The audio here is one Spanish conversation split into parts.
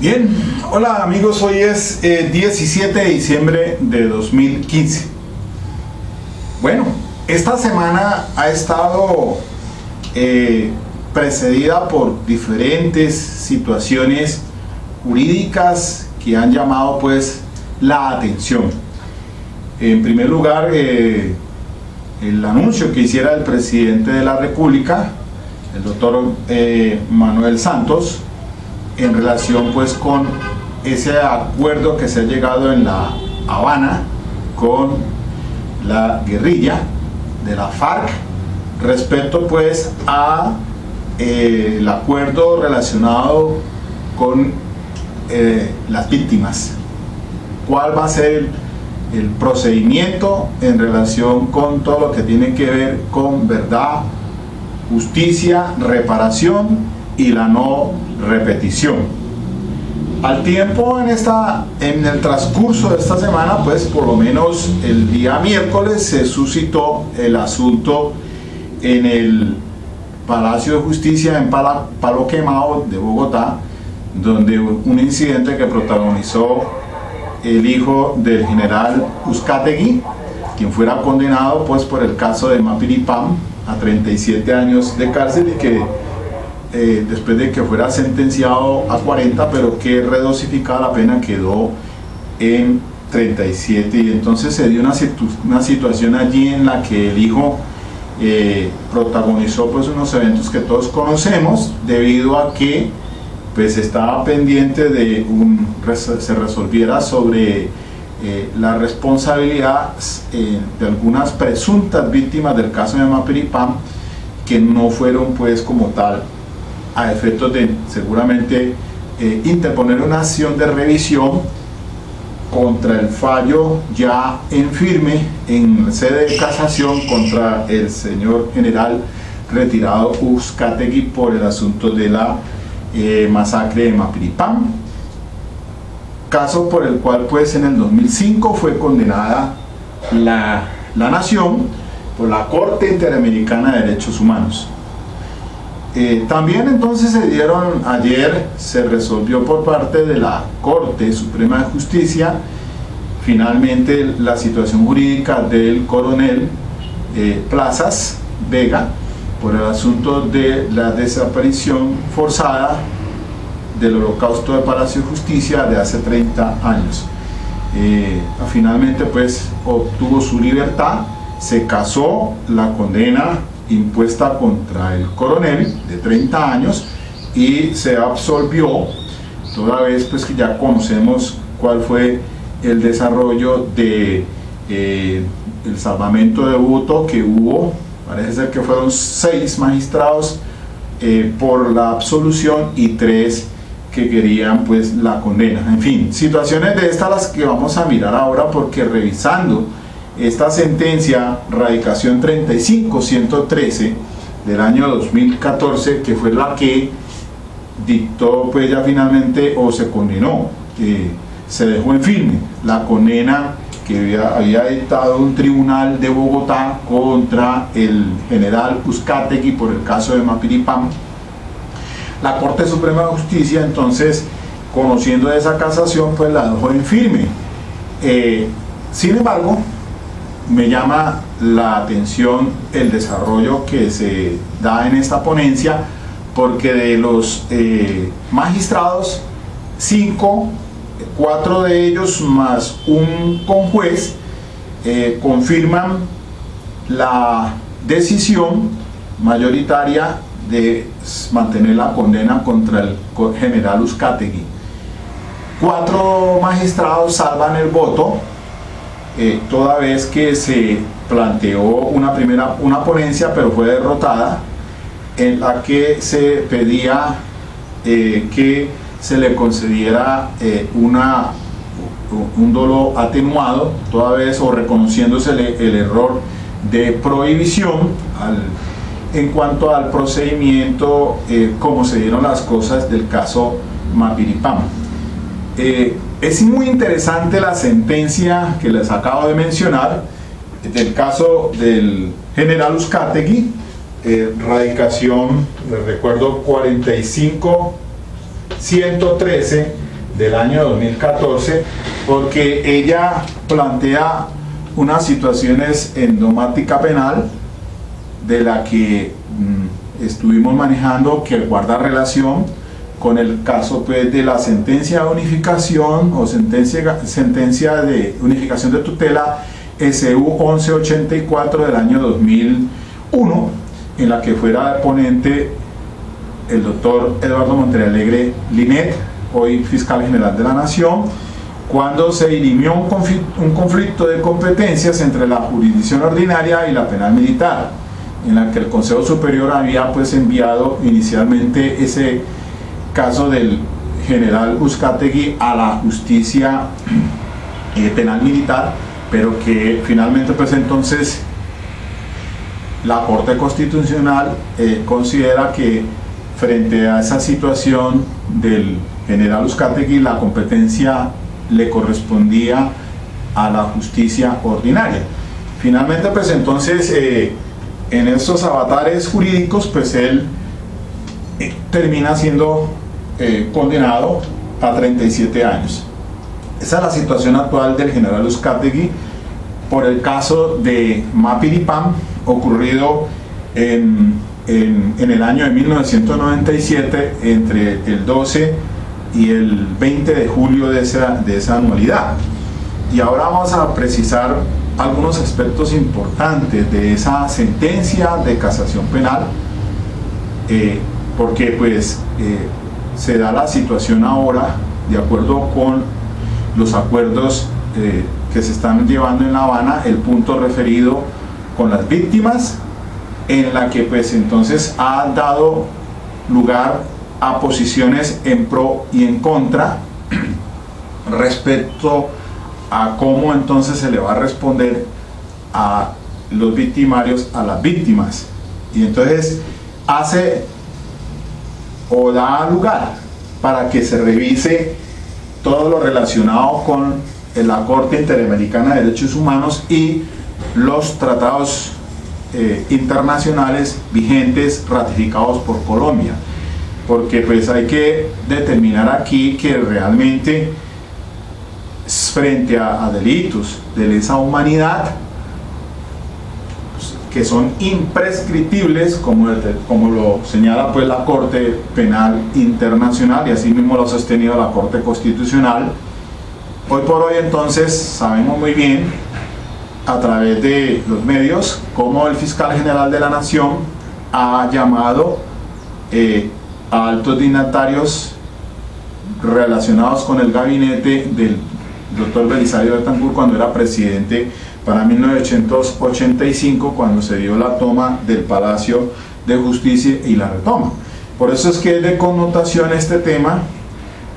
Bien, hola amigos, hoy es 17 de diciembre de 2015. Bueno, esta semana ha estado precedida por diferentes situaciones jurídicas que han llamado pues la atención. En primer lugar, el anuncio que hiciera el presidente de la República, el doctor Manuel Santos, en relación pues con ese acuerdo que se ha llegado en La Habana con la guerrilla de la FARC respecto pues a el acuerdo relacionado con las víctimas. ¿Cuál va a ser el procedimiento en relación con todo lo que tiene que ver con verdad, justicia, reparación y la no repetición? Al tiempo, en el transcurso de esta semana, pues por lo menos el día miércoles se suscitó el asunto en el Palacio de Justicia en Palo Quemado de Bogotá, donde un incidente que protagonizó el hijo del general Uzcategui, quien fuera condenado pues por el caso de Mapiripán a 37 años de cárcel y que después de que fuera sentenciado a 40, pero que redosificada la pena quedó en 37, y entonces se dio una situación allí en la que el hijo protagonizó pues unos eventos que todos conocemos, debido a que pues estaba pendiente de se resolviera sobre la responsabilidad de algunas presuntas víctimas del caso de Mapiripán, que no fueron pues como tal a efectos de seguramente interponer una acción de revisión contra el fallo ya en firme en sede de casación contra el señor general retirado Uzcategui por el asunto de la masacre de Mapiripán, caso por el cual pues en el 2005 fue condenada la nación por la Corte Interamericana de Derechos Humanos. También entonces ayer se resolvió por parte de la Corte Suprema de Justicia finalmente la situación jurídica del coronel Plazas Vega por el asunto de la desaparición forzada del Holocausto de Palacio de Justicia de hace 30 años. Finalmente pues obtuvo su libertad, se casó la condena impuesta contra el coronel de 30 años y se absolvió, toda vez pues que ya conocemos cuál fue el desarrollo de el salvamento de voto que hubo. Parece ser que fueron 6 magistrados por la absolución y 3 que querían pues la condena. En fin, situaciones de estas las que vamos a mirar ahora, porque revisando esta sentencia radicación 35-113 del año 2014, que fue la que dictó pues ya finalmente, o se condenó, se dejó en firme la condena que había dictado un tribunal de Bogotá contra el general Uzcategui por el caso de Mapiripán. La Corte Suprema de Justicia entonces, conociendo de esa casación, pues la dejó en firme. Sin embargo, me llama la atención el desarrollo que se da en esta ponencia, porque de los magistrados, 4 de ellos más un conjuez confirman la decisión mayoritaria de mantener la condena contra el general Uzcategui. 4 magistrados salvan el voto, toda vez que se planteó una ponencia, pero fue derrotada, en la que se pedía que se le concediera un dolo atenuado, toda vez, o reconociéndosele el error de prohibición en cuanto al procedimiento, como se dieron las cosas del caso Mapiripán. Es muy interesante la sentencia que les acabo de mencionar del caso del general Uzcategui, radicación, les recuerdo, 45-113 del año 2014, porque ella plantea unas situaciones en domática penal de la que estuvimos manejando, que guarda relación con el caso pues, de la sentencia de unificación o sentencia de unificación de tutela SU 1184 del año 2001, en la que fuera ponente el doctor Eduardo Montealegre Linet, hoy fiscal general de la Nación, cuando se dirimió un conflicto de competencias entre la jurisdicción ordinaria y la penal militar, en la que el Consejo Superior había pues enviado inicialmente ese caso del general Uzcategui a la justicia penal militar, pero que finalmente pues entonces la Corte Constitucional considera que frente a esa situación del general Uzcategui la competencia le correspondía a la justicia ordinaria. Finalmente pues entonces en estos avatares jurídicos pues él termina siendo condenado a 37 años. Esa es la situación actual del general Uzcategui por el caso de Mapiripán, ocurrido en el año de 1997, entre el 12 y el 20 de julio de esa anualidad. Y ahora vamos a precisar algunos aspectos importantes de esa sentencia de casación penal, porque pues se da la situación ahora de acuerdo con los acuerdos que se están llevando en La Habana, el punto referido con las víctimas, en la que pues entonces ha dado lugar a posiciones en pro y en contra respecto a cómo entonces se le va a responder a los victimarios, a las víctimas. Y entonces hace o da lugar para que se revise todo lo relacionado con la Corte Interamericana de Derechos Humanos y los tratados internacionales vigentes ratificados por Colombia, porque pues hay que determinar aquí que realmente frente a delitos de lesa humanidad pues, que son imprescriptibles, como lo señala pues la Corte Penal Internacional, y así mismo lo ha sostenido la Corte Constitucional. Hoy por hoy entonces sabemos muy bien a través de los medios cómo el fiscal general de la Nación ha llamado a altos dignatarios relacionados con el gabinete del doctor Belisario Betancur cuando era presidente para 1985, cuando se dio la toma del Palacio de Justicia y la retoma. Por eso es que es de connotación este tema,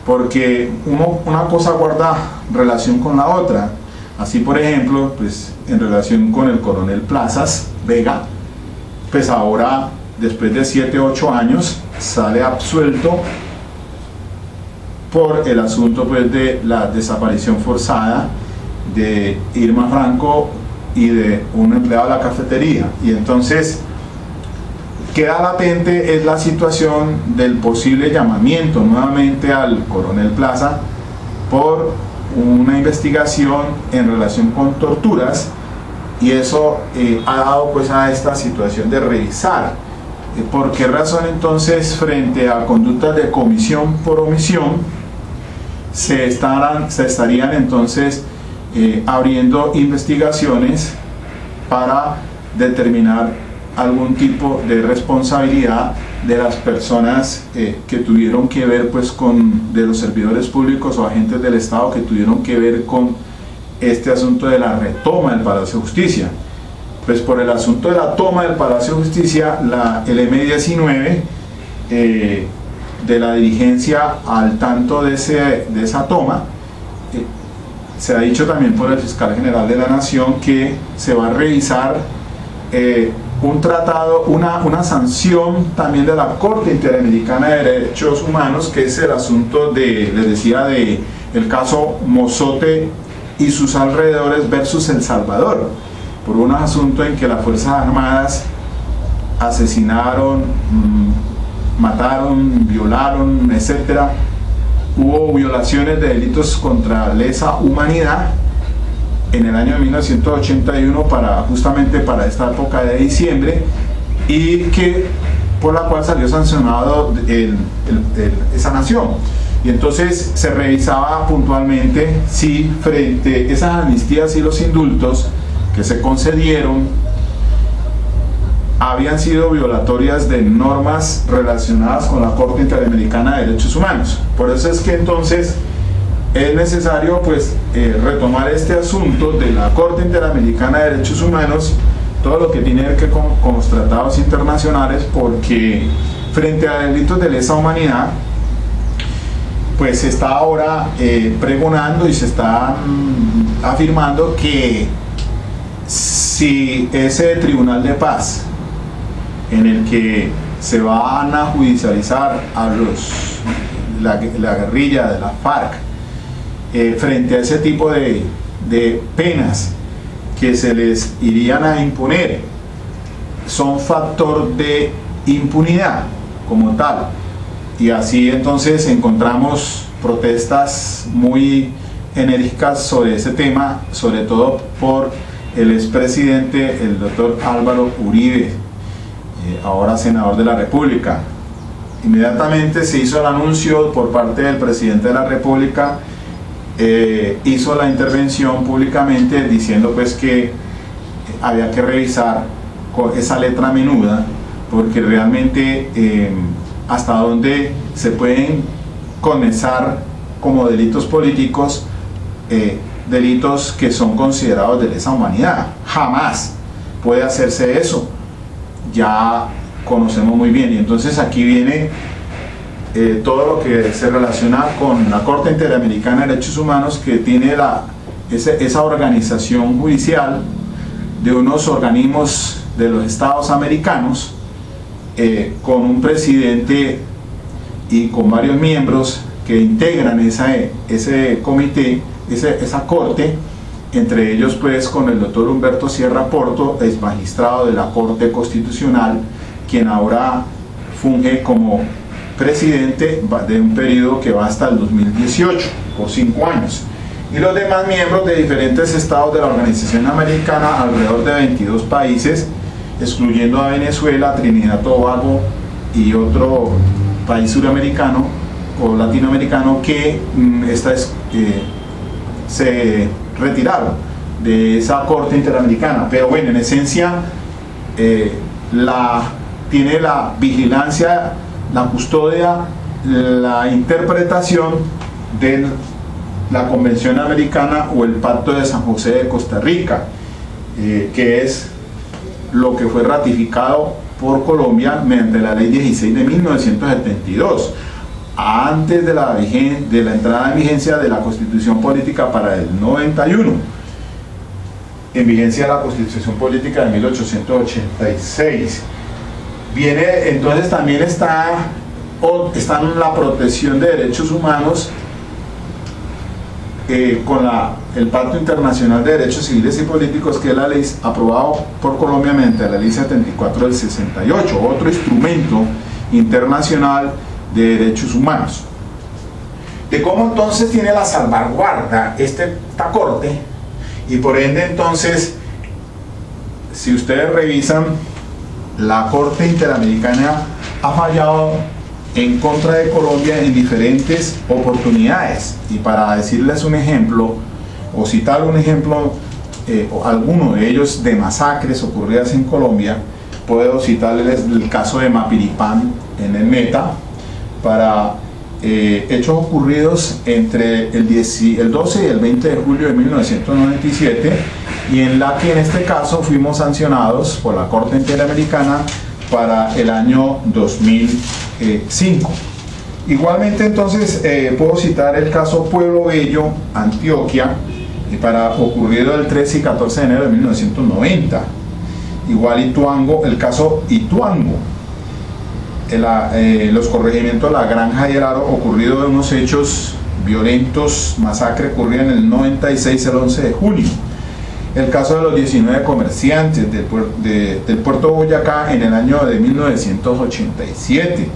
porque una cosa guarda relación con la otra. Así, por ejemplo, pues en relación con el coronel Plazas Vega, pues ahora, después de 7 u 8 años, sale absuelto por el asunto pues, de la desaparición forzada de Irma Franco y de un empleado de la cafetería. Y entonces queda latente es la situación del posible llamamiento nuevamente al coronel Plaza por una investigación en relación con torturas, y eso ha dado pues a esta situación de revisar por qué razón entonces frente a conductas de comisión por omisión se estarían entonces abriendo investigaciones para determinar algún tipo de responsabilidad de las personas que tuvieron que ver pues de los servidores públicos o agentes del Estado que tuvieron que ver con este asunto de la retoma del Palacio de Justicia. Pues por el asunto de la toma del Palacio de Justicia, el M-19 de la dirigencia al tanto de esa toma, se ha dicho también por el fiscal general de la Nación que se va a revisar un tratado, una sanción también de la Corte Interamericana de Derechos Humanos, que es el asunto les decía, el caso Mozote y sus alrededores versus El Salvador, por un asunto en que las Fuerzas Armadas asesinaron, mataron, violaron, etcétera, hubo violaciones de delitos contra lesa humanidad en el año de 1981 justamente para esta época de diciembre, y que por la cual salió sancionado esa nación. Y entonces se revisaba puntualmente si frente a esas amnistías y los indultos que se concedieron habían sido violatorias de normas relacionadas con la Corte Interamericana de Derechos Humanos. Por eso es que entonces es necesario pues retomar este asunto de la Corte Interamericana de Derechos Humanos, todo lo que tiene que ver con los tratados internacionales, porque frente a delitos de lesa humanidad pues se está ahora pregonando y se está afirmando que si ese tribunal de paz en el que se van a judicializar a la guerrilla de la FARC, frente a ese tipo de penas que se les irían a imponer, son factor de impunidad como tal, y así entonces encontramos protestas muy enérgicas sobre ese tema, sobre todo por el expresidente, el doctor Álvaro Uribe, ahora senador de la República. Inmediatamente se hizo el anuncio por parte del presidente de la República, hizo la intervención públicamente diciendo pues que había que revisar con esa letra menuda, porque realmente hasta dónde se pueden comenzar como delitos políticos delitos que son considerados de lesa humanidad. Jamás puede hacerse eso, ya conocemos muy bien. Y entonces aquí viene todo lo que se relaciona con la Corte Interamericana de Derechos Humanos, que tiene esa organización judicial de unos organismos de los estados americanos, con un presidente y con varios miembros que integran ese comité, esa corte, entre ellos pues con el doctor Humberto Sierra Porto, ex magistrado de la Corte Constitucional, quien ahora funge como presidente de un periodo que va hasta el 2018, por 5 años, y los demás miembros de diferentes estados de la organización americana, alrededor de 22 países, excluyendo a Venezuela, Trinidad y Tobago y otro país suramericano o latinoamericano que se retiraron de esa Corte Interamericana. Pero bueno, en esencia tiene la vigilancia, la custodia, la interpretación de la Convención Americana o el Pacto de San José de Costa Rica, que es lo que fue ratificado por Colombia mediante la Ley 16 de 1972, antes de la entrada en vigencia de la Constitución Política para el 91, en vigencia de la Constitución Política de 1886. Viene, entonces también está la protección de derechos humanos con el Pacto Internacional de Derechos Civiles y Políticos, que es la ley aprobada por Colombia mediante la Ley 74 del 68, otro instrumento internacional de derechos humanos. De cómo entonces tiene la salvaguarda esta corte, y por ende entonces, si ustedes revisan, la Corte Interamericana ha fallado en contra de Colombia en diferentes oportunidades. Y para decirles un ejemplo, o citar un ejemplo, o alguno de ellos, de masacres ocurridas en Colombia, puedo citarles el caso de Mapiripán en el Meta, para hechos ocurridos entre el 12 y el 20 de julio de 1997, y en la que en este caso fuimos sancionados por la Corte Interamericana para el año 2005. Igualmente entonces puedo citar el caso Pueblo Bello, Antioquia, ocurrido el 13 y 14 de enero de 1990. Igual el caso Ituango, los corregimientos de La Granja y el Aro, ocurrido de unos hechos violentos, masacre ocurrida en el 96, el 11 de junio. El caso de los 19 comerciantes del puerto Boyacá en el año de 1987.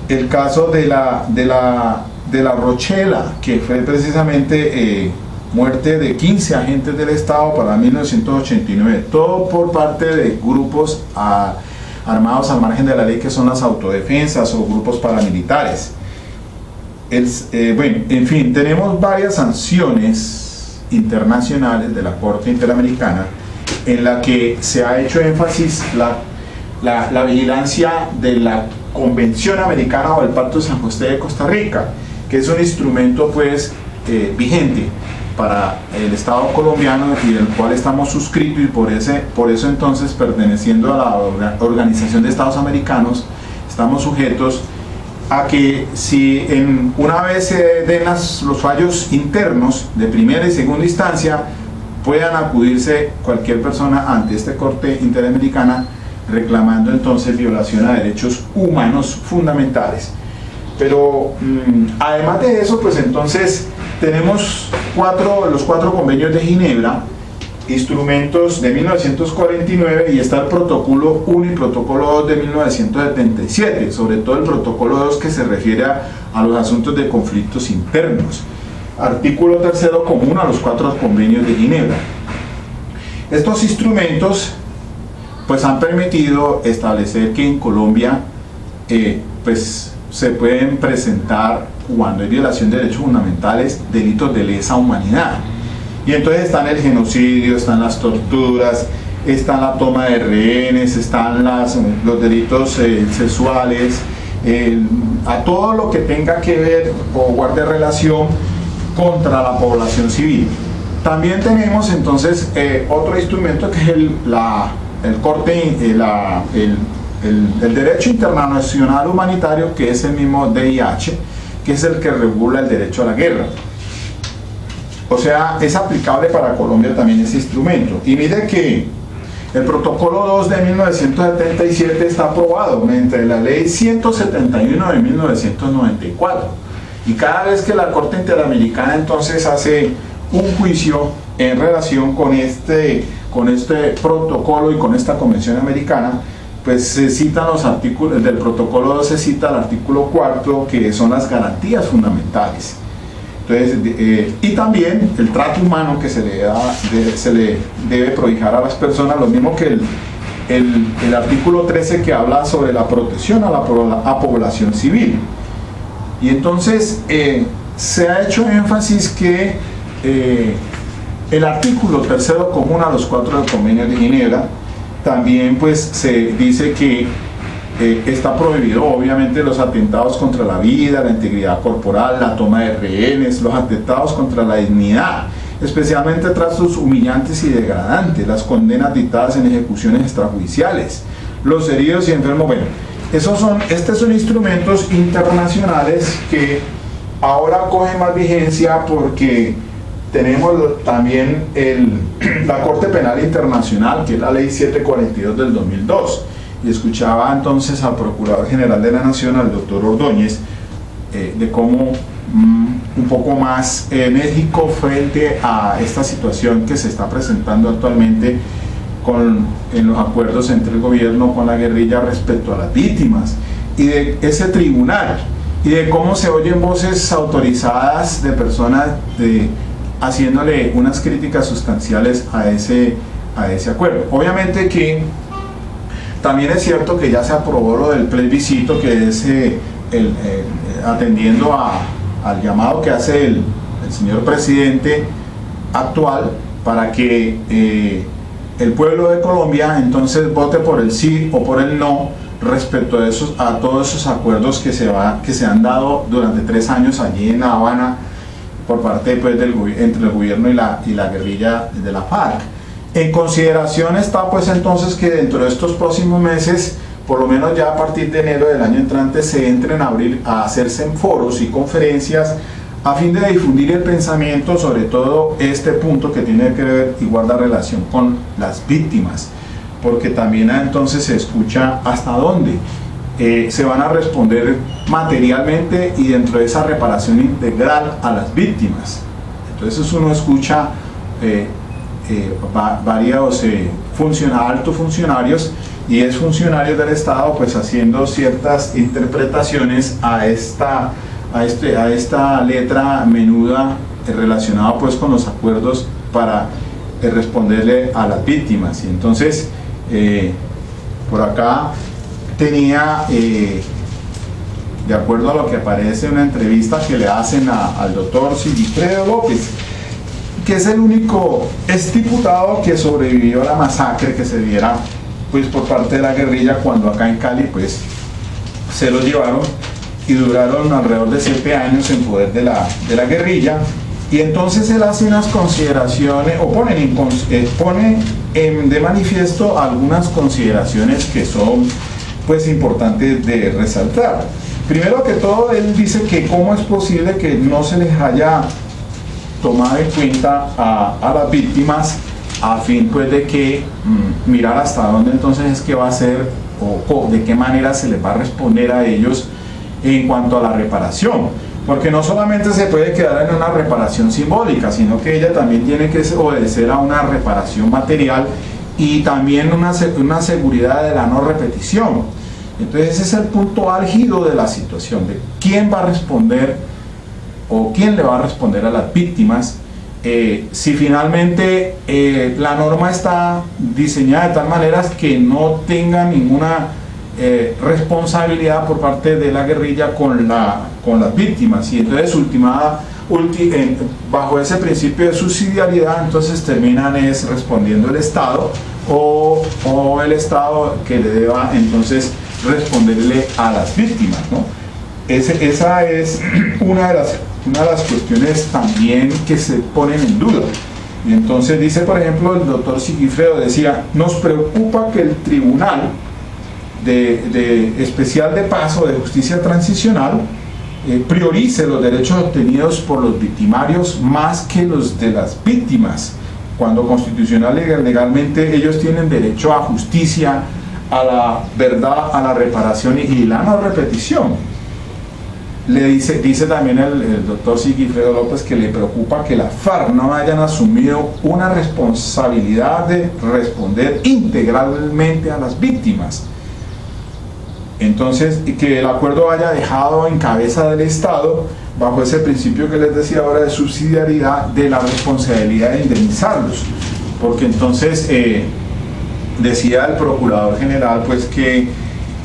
El caso de la de La Rochela, que fue precisamente muerte de 15 agentes del Estado para 1989, todo por parte de grupos armados al margen de la ley, que son las autodefensas o grupos paramilitares. Bueno, en fin, tenemos varias sanciones internacionales de la Corte Interamericana en la que se ha hecho énfasis la vigilancia de la Convención Americana o el Pacto de San José de Costa Rica, que es un instrumento pues vigente para el Estado colombiano y del cual estamos suscritos, y por eso entonces, perteneciendo a la Organización de Estados Americanos, estamos sujetos a que si una vez se den los fallos internos de primera y segunda instancia, puedan acudirse cualquier persona ante esta Corte Interamericana reclamando entonces violación a derechos humanos fundamentales. Pero además de eso, pues entonces tenemos los cuatro convenios de Ginebra, instrumentos de 1949, y está el protocolo 1 y protocolo 2 de 1977, sobre todo el protocolo 2, que se refiere a los asuntos de conflictos internos. Artículo 3 común a los cuatro convenios de Ginebra. Estos instrumentos pues han permitido establecer que en Colombia pues se pueden presentar, cuando hay violación de derechos fundamentales, delitos de lesa humanidad. Y entonces están el genocidio, están las torturas, están la toma de rehenes, están los delitos sexuales, a todo lo que tenga que ver o guarde relación contra la población civil. También tenemos entonces otro instrumento, que es el derecho internacional humanitario, que es el mismo DIH, que es el que regula el derecho a la guerra. O sea, es aplicable para Colombia también ese instrumento. Y mire que el protocolo 2 de 1977 está aprobado mediante la ley 171 de 1994. Y cada vez que la Corte Interamericana entonces hace un juicio en relación con este protocolo y con esta Convención Americana, pues se citan los artículos del protocolo 2, se cita el artículo 4, que son las garantías fundamentales. Entonces, y también el trato humano que se le debe prohijar a las personas, lo mismo que el artículo 13, que habla sobre la protección a población civil. Y entonces se ha hecho énfasis que el artículo 3 común a los cuatro convenios de Ginebra, también pues se dice que está prohibido obviamente los atentados contra la vida, la integridad corporal, la toma de rehenes, los atentados contra la dignidad, especialmente tratos humillantes y degradantes, las condenas dictadas en ejecuciones extrajudiciales, los heridos y enfermos. Bueno, estos son instrumentos internacionales que ahora cogen más vigencia, porque tenemos también la Corte Penal Internacional, que es la Ley 742 del 2002. Y escuchaba entonces al Procurador General de la Nación, al doctor Ordóñez, de cómo un poco más enérgico frente a esta situación que se está presentando actualmente en los acuerdos entre el gobierno con la guerrilla respecto a las víctimas, y de ese tribunal, y de cómo se oyen voces autorizadas de personas haciéndole unas críticas sustanciales a ese acuerdo. Obviamente que también es cierto que ya se aprobó lo del plebiscito, que es atendiendo al llamado que hace el señor presidente actual, para que el pueblo de Colombia entonces vote por el sí o por el no respecto a todos esos acuerdos que se han dado durante 3 años allí en La Habana por parte pues, entre el gobierno y la guerrilla de la FARC. En consideración está pues entonces que dentro de estos próximos meses, por lo menos ya a partir de enero del año entrante, se entren a hacerse en foros y conferencias a fin de difundir el pensamiento sobre todo este punto que tiene que ver y guarda relación con las víctimas, porque también entonces se escucha hasta dónde se van a responder materialmente y dentro de esa reparación integral a las víctimas. Entonces uno escucha varios altos funcionarios y exfuncionarios del Estado pues haciendo ciertas interpretaciones a a esta letra menuda relacionada pues con los acuerdos para responderle a las víctimas. Y entonces por acá tenía, de acuerdo a lo que aparece en una entrevista que le hacen al doctor Sigifredo López, que es el único exdiputado que sobrevivió a la masacre que se diera pues por parte de la guerrilla, cuando acá en Cali pues se lo llevaron y duraron alrededor de 7 años en poder de la guerrilla. Y entonces él hace unas consideraciones, o pone de manifiesto algunas consideraciones que son pues importantes de resaltar. Primero que todo, él dice que cómo es posible que no se les haya tomado en cuenta a las víctimas, a fin pues de que mirar hasta dónde entonces es que va a ser, o de qué manera se les va a responder a ellos en cuanto a la reparación. Porque no solamente se puede quedar en una reparación simbólica, sino que ella también tiene que obedecer a una reparación material y también una seguridad de la no repetición. Entonces ese es el punto álgido de la situación, de quién va a responder o quién le va a responder a las víctimas, si finalmente la norma está diseñada de tal manera que no tenga ninguna responsabilidad por parte de la guerrilla con las víctimas, y entonces bajo ese principio de subsidiariedad entonces terminan respondiendo el Estado o el Estado que le deba entonces responderle a las víctimas, ¿no? Esa es una de las cuestiones también que se ponen en duda. Y entonces dice, por ejemplo, el doctor Sigifredo decía: nos preocupa que el Tribunal de Especial de Paz o de Justicia Transicional priorice los derechos obtenidos por los victimarios más que los de las víctimas, cuando constitucional y legalmente ellos tienen derecho a justicia, a la verdad, a la reparación y la no repetición. Dice también el doctor Sigifredo López que le preocupa que las FARC no hayan asumido una responsabilidad de responder integralmente a las víctimas. Entonces, que el acuerdo haya dejado en cabeza del Estado, bajo ese principio que les decía ahora de subsidiariedad, de la responsabilidad de indemnizarlos. Porque entonces decía el Procurador General pues que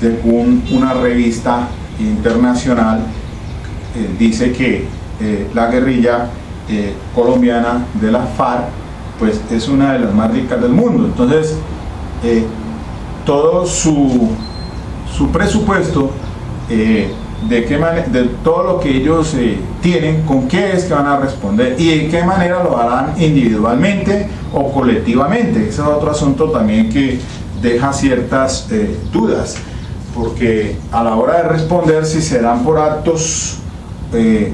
según una revista internacional dice que la guerrilla colombiana de la FARC pues es una de las más ricas del mundo. Entonces todo su presupuesto, de todo lo que ellos tienen, con qué es que van a responder y de qué manera lo harán, individualmente o colectivamente. Ese es otro asunto también que deja ciertas dudas, porque a la hora de responder, si serán por actos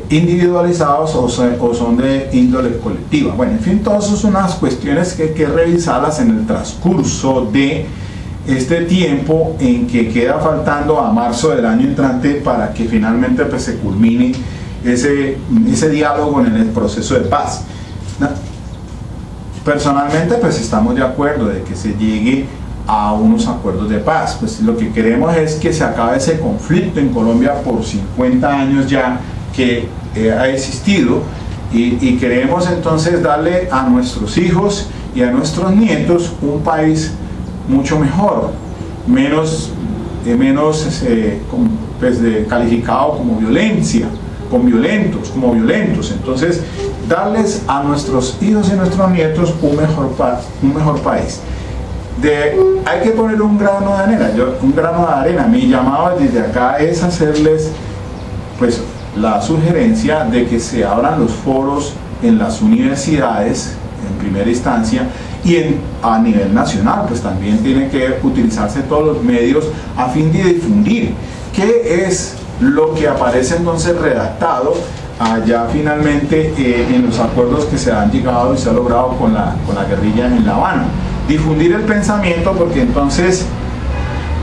individualizados o son de índole colectiva. Bueno, en fin, todas esas son unas cuestiones que hay que revisarlas en el transcurso de este tiempo en que queda faltando a marzo del año entrante para que finalmente pues se culmine ese diálogo en el proceso de paz. Personalmente pues estamos de acuerdo de que se llegue a unos acuerdos de paz. Pues lo que queremos es que se acabe ese conflicto en Colombia por 50 años ya que ha existido, y queremos entonces darle a nuestros hijos y a nuestros nietos un país mucho mejor, menos calificado como violentos. Entonces, darles a nuestros hijos y nuestros nietos un mejor país. Hay que poner un grano de arena. Mi llamado desde acá es hacerles pues la sugerencia de que se abran los foros en las universidades en primera instancia, y a nivel nacional pues también tienen que utilizarse todos los medios a fin de difundir qué es lo que aparece entonces redactado allá finalmente en los acuerdos que se han llegado y se ha logrado con la guerrilla en La Habana. Difundir el pensamiento, porque entonces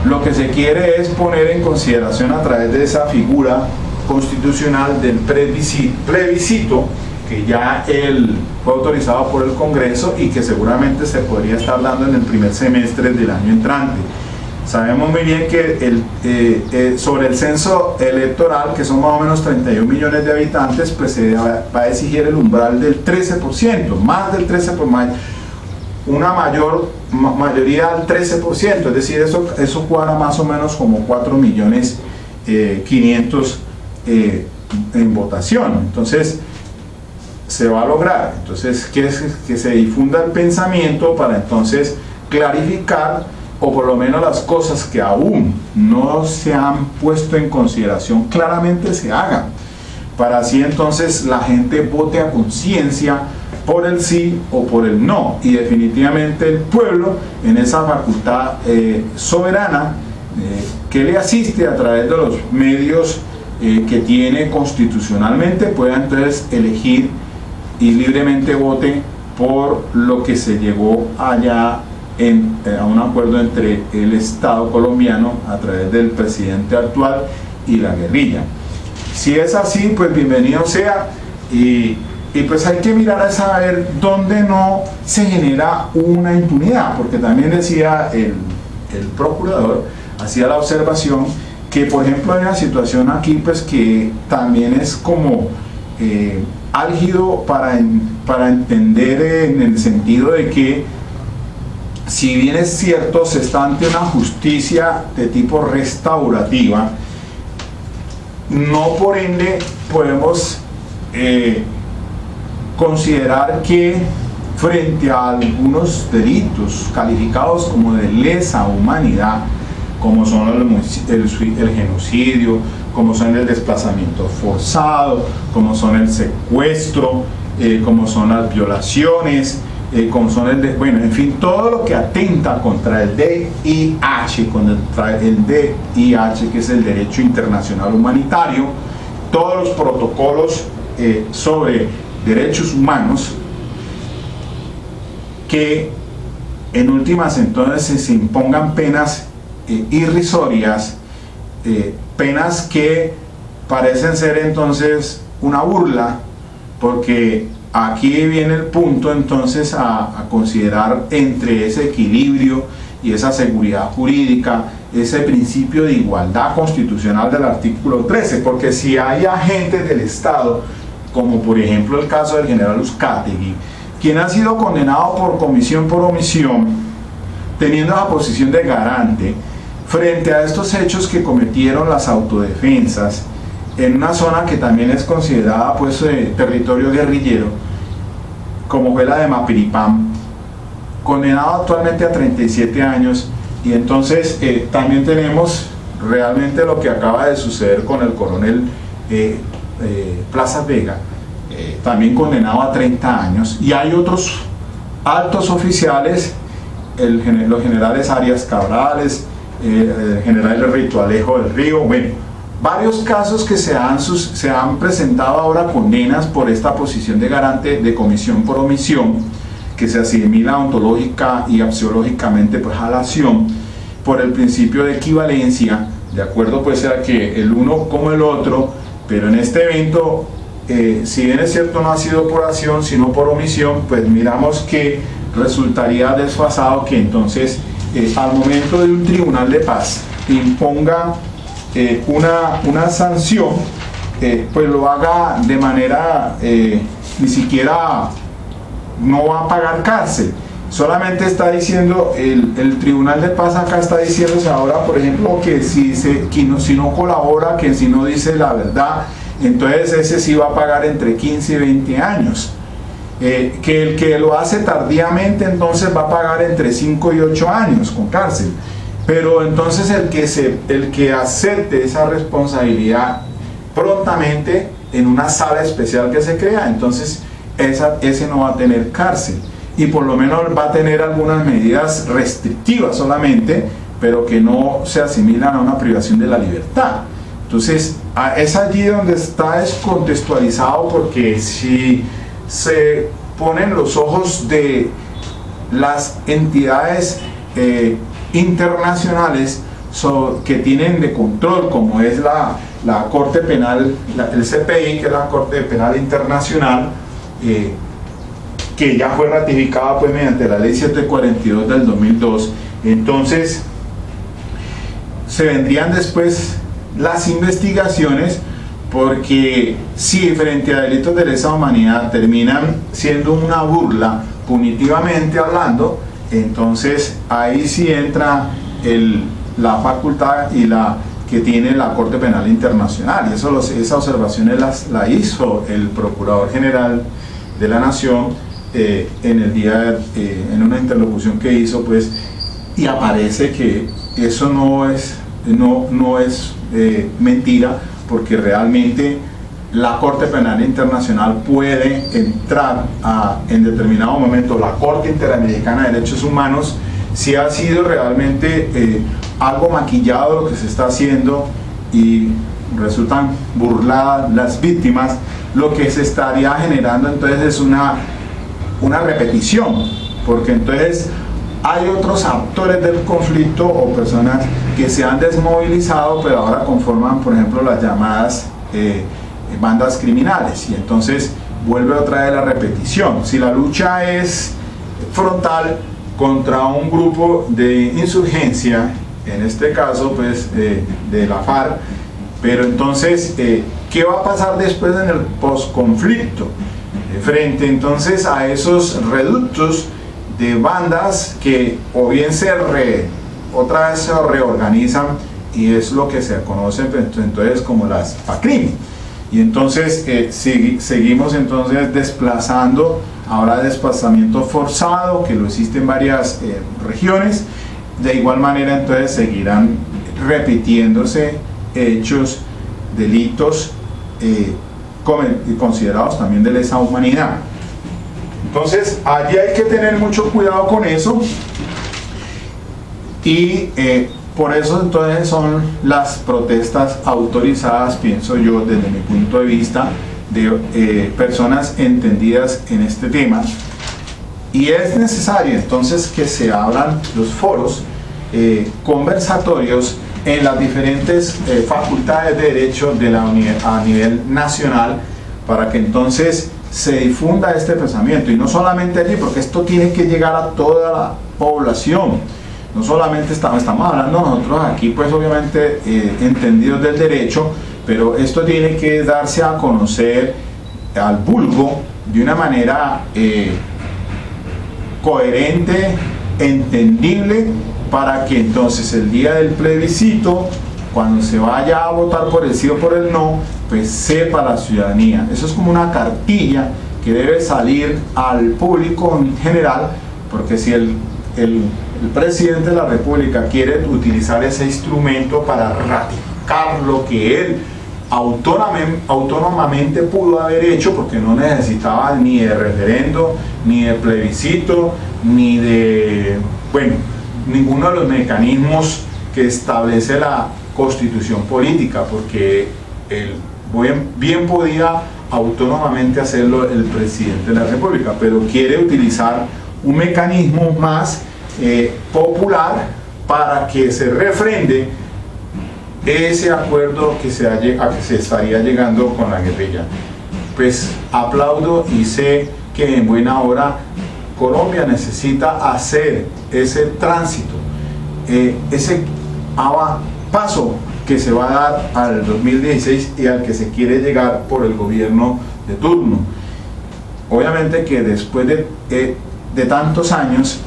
lo que se quiere es poner en consideración a través de esa figura constitucional del plebiscito, que ya fue autorizado por el Congreso y que seguramente se podría estar dando en el primer semestre del año entrante. Sabemos muy bien que sobre el censo electoral, que son más o menos 31 millones de habitantes, pues se va a exigir el umbral del 13%, más del 13%, una mayoría al 13%, es decir, eso cuadra más o menos como 4 millones 500 en votación. Entonces se va a lograr, entonces que se difunda el pensamiento para entonces clarificar, o por lo menos las cosas que aún no se han puesto en consideración claramente se hagan, para así entonces la gente vote a conciencia por el sí o por el no, y definitivamente el pueblo en esa facultad soberana que le asiste a través de los medios que tiene constitucionalmente, pueda entonces elegir y libremente vote por lo que se llegó allá a un acuerdo entre el Estado colombiano a través del presidente actual y la guerrilla. Si es así, pues bienvenido sea, y pues hay que mirar a saber dónde no se genera una impunidad, porque también decía el procurador, hacía la observación que por ejemplo hay una situación aquí pues que también es como álgido para entender, en el sentido de que si bien es cierto se está ante una justicia de tipo restaurativa, no por ende podemos considerar que frente a algunos delitos calificados como de lesa humanidad, como son el genocidio, como son el desplazamiento forzado, como son el secuestro, como son las violaciones, como son bueno, en fin, todo lo que atenta contra el DIH, que es el Derecho Internacional Humanitario, todos los protocolos sobre derechos humanos, que en últimas entonces se impongan penas irrisorias, penas que parecen ser entonces una burla, porque aquí viene el punto entonces a considerar entre ese equilibrio y esa seguridad jurídica, ese principio de igualdad constitucional del artículo 13, porque si hay agentes del Estado, como por ejemplo el caso del general Uzcategui, quien ha sido condenado por comisión por omisión, teniendo la posición de garante frente a estos hechos que cometieron las autodefensas en una zona que también es considerada pues territorio guerrillero, como fue la de Mapiripán, condenado actualmente a 37 años, y entonces también tenemos realmente lo que acaba de suceder con el coronel Plaza Vega, también condenado a 30 años, y hay otros altos oficiales, los generales Arias Cabrales, el general Rito Alejo del Río, bueno, varios casos que se han presentado ahora condenas por esta posición de garante de comisión por omisión, que se asimila ontológica y axiológicamente pues a la acción, por el principio de equivalencia, de acuerdo pues a que el uno como el otro, pero en este evento, si bien es cierto no ha sido por acción sino por omisión, pues miramos que resultaría desfasado que entonces al momento de un tribunal de paz imponga una sanción, pues lo haga de manera ni siquiera no va a pagar cárcel, solamente está diciendo el tribunal de paz acá está diciéndose ahora, por ejemplo, que si no colabora, que si no dice la verdad, entonces ese sí va a pagar entre 15 y 20 años. Que el que lo hace tardíamente entonces va a pagar entre 5 y 8 años con cárcel, pero entonces el que acepte esa responsabilidad prontamente en una sala especial que se crea, entonces ese no va a tener cárcel, y por lo menos va a tener algunas medidas restrictivas solamente, pero que no se asimilan a una privación de la libertad. Entonces es allí donde está descontextualizado, porque si se ponen los ojos de las entidades internacionales que tienen de control, como es la Corte Penal, el CPI, que es la Corte Penal Internacional, que ya fue ratificada pues mediante la ley 742 del 2002, entonces se vendrían después las investigaciones, porque si frente a delitos de lesa humanidad terminan siendo una burla punitivamente hablando, entonces ahí sí entra la facultad y la que tiene la Corte Penal Internacional, y esa observación la hizo el Procurador General de la Nación en una interlocución que hizo, pues, y aparece que eso no es mentira, porque realmente la Corte Penal Internacional puede entrar en determinado momento, la Corte Interamericana de Derechos Humanos, si ha sido realmente algo maquillado lo que se está haciendo y resultan burladas las víctimas, lo que se estaría generando entonces es una repetición, porque entonces hay otros actores del conflicto o personas que se han desmovilizado, pero ahora conforman, por ejemplo, las llamadas bandas criminales, y entonces vuelve otra vez la repetición. Si la lucha es frontal contra un grupo de insurgencia, en este caso pues de la FARC, pero entonces ¿qué va a pasar después en el posconflicto? Frente entonces a esos reductos de bandas que o bien otra vez se reorganizan, y es lo que se conoce entonces como las FACRIM, y entonces seguimos entonces desplazando, ahora desplazamiento forzado, que lo existe en varias regiones. De igual manera entonces seguirán repitiéndose hechos, delitos considerados también de lesa humanidad. Entonces allí hay que tener mucho cuidado con eso, y por eso entonces son las protestas autorizadas, pienso yo desde mi punto de vista, de personas entendidas en este tema. Y es necesario entonces que se abran los foros conversatorios en las diferentes facultades de derecho a nivel nacional, para que entonces se difunda este pensamiento, y no solamente allí, porque esto tiene que llegar a toda la población. No solamente estamos hablando nosotros aquí, pues obviamente entendidos del derecho, pero esto tiene que darse a conocer al vulgo de una manera coherente, entendible, para que entonces el día del plebiscito, cuando se vaya a votar por el sí o por el no, pues sepa la ciudadanía. Eso es como una cartilla que debe salir al público en general, porque si el presidente de la República quiere utilizar ese instrumento para ratificar lo que él autónomamente pudo haber hecho, porque no necesitaba ni de referendo, ni de plebiscito, ni de, bueno, ninguno de los mecanismos que establece la Constitución política, porque él bien podía autónomamente hacerlo el presidente de la República, pero quiere utilizar un mecanismo más popular para que se refrende ese acuerdo a que se estaría llegando con la guerrilla. Pues aplaudo y sé que en buena hora Colombia necesita hacer ese tránsito, ese paso que se va a dar al 2016 y al que se quiere llegar por el gobierno de turno. Obviamente que después de tantos años,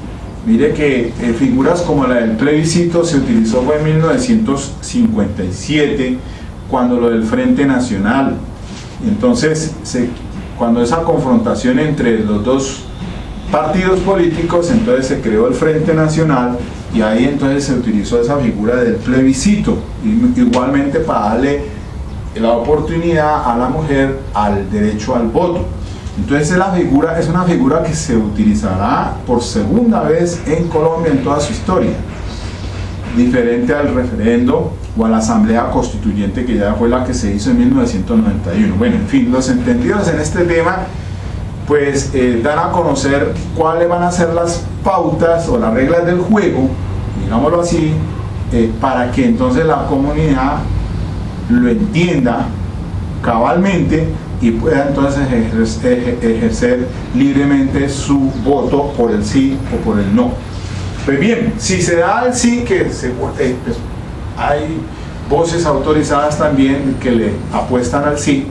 mire que figuras como la del plebiscito se utilizó fue en 1957, cuando lo del Frente Nacional. Entonces, cuando esa confrontación entre los dos partidos políticos, entonces se creó el Frente Nacional, y ahí entonces se utilizó esa figura del plebiscito, igualmente para darle la oportunidad a la mujer al derecho al voto. Entonces es una figura que se utilizará por segunda vez en Colombia en toda su historia, diferente al referendo o a la asamblea constituyente, que ya fue la que se hizo en 1991. Bueno, en fin, los entendidos en este tema pues dan a conocer cuáles van a ser las pautas o las reglas del juego, digámoslo así, para que entonces la comunidad lo entienda cabalmente y pueda entonces ejercer libremente su voto por el sí o por el no. Pues bien, si se da el sí, que hay voces autorizadas también que le apuestan al sí.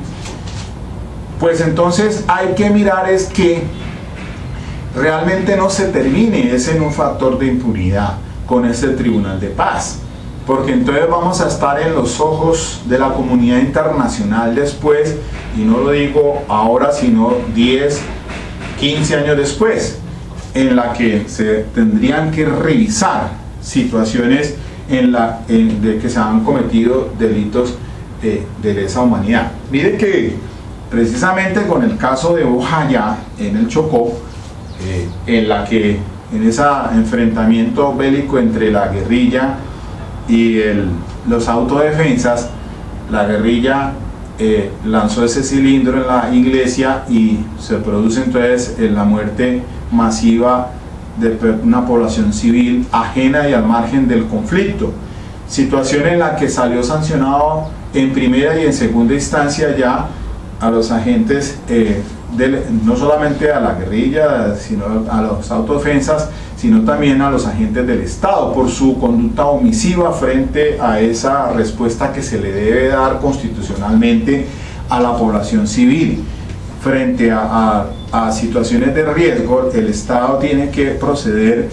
Pues entonces hay que mirar es que realmente no se termine ese en un factor de impunidad con ese tribunal de paz, porque entonces vamos a estar en los ojos de la comunidad internacional después, y no lo digo ahora sino 10, 15 años después, en la que se tendrían que revisar situaciones de que se han cometido delitos de lesa humanidad. Mire que precisamente con el caso de Bojayá en el Chocó, en ese enfrentamiento bélico entre la guerrilla y los autodefensas, la guerrilla lanzó ese cilindro en la iglesia y se produce entonces la muerte masiva de una población civil ajena y al margen del conflicto, situación en la que salió sancionado en primera y en segunda instancia ya a los agentes, no solamente a la guerrilla, sino a los autodefensas, sino también a los agentes del Estado por su conducta omisiva frente a esa respuesta que se le debe dar constitucionalmente a la población civil. Frente a situaciones de riesgo, el Estado tiene que proceder